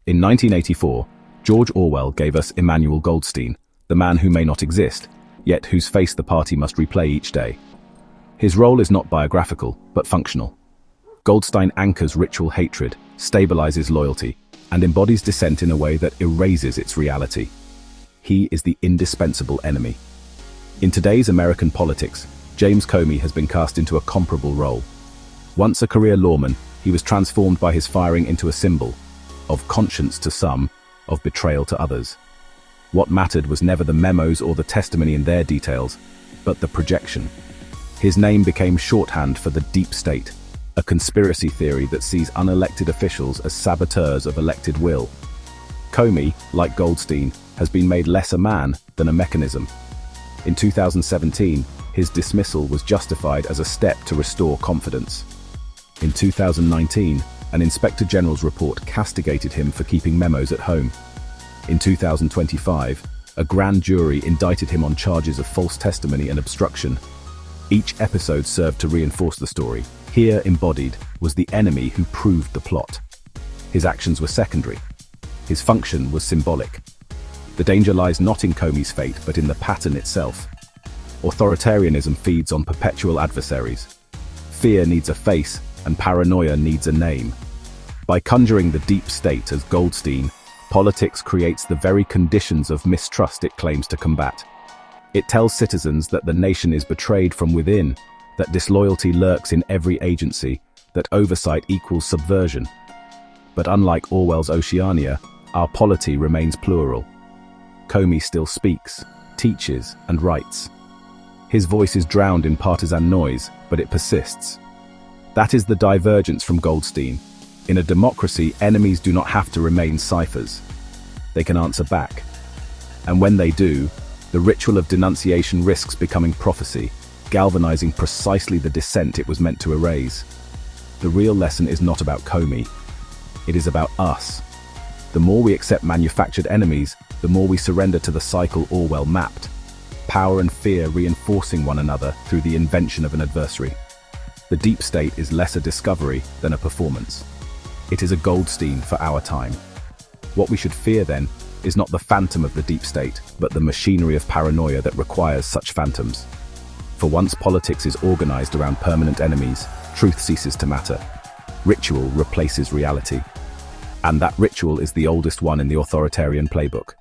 In 1984, George Orwell gave us Emmanuel Goldstein, the man who may not exist, yet whose face the party must replay each day. His role is not biographical, but functional. Goldstein anchors ritual hatred, stabilizes loyalty, and embodies dissent in a way that erases its reality. He is the indispensable enemy. In today's American politics, James Comey has been cast into a comparable role. Once a career lawman, he was transformed by his firing into a symbol, of conscience to some, of betrayal to others. What mattered was never the memos or the testimony in their details, but the projection. His name became shorthand for the deep state, a conspiracy theory that sees unelected officials as saboteurs of elected will. Comey, like Goldstein, has been made less a man than a mechanism. In 2017, his dismissal was justified as a step to restore confidence. In 2019, an Inspector General's report castigated him for keeping memos at home. In 2025, a grand jury indicted him on charges of false testimony and obstruction. Each episode served to reinforce the story. Here, embodied, was the enemy who proved the plot. His actions were secondary. His function was symbolic. The danger lies not in Comey's fate, but in the pattern itself. Authoritarianism feeds on perpetual adversaries. Fear needs a face, and paranoia needs a name. By conjuring the deep state as Goldstein, politics creates the very conditions of mistrust it claims to combat. It tells citizens that the nation is betrayed from within, that disloyalty lurks in every agency, that oversight equals subversion. But unlike Orwell's Oceania, our polity remains plural. Comey still speaks, teaches, and writes. His voice is drowned in partisan noise, but it persists. That is the divergence from Goldstein. In a democracy, enemies do not have to remain ciphers. They can answer back. And when they do, the ritual of denunciation risks becoming prophecy, galvanizing precisely the dissent it was meant to erase. The real lesson is not about Comey. It is about us. The more we accept manufactured enemies, the more we surrender to the cycle Orwell mapped. Power and fear reinforcing one another through the invention of an adversary. The deep state is less a discovery than a performance. It is a Goldstein for our time. What we should fear, then, is not the phantom of the deep state, but the machinery of paranoia that requires such phantoms. For once politics is organized around permanent enemies, truth ceases to matter. Ritual replaces reality. And that ritual is the oldest one in the authoritarian playbook.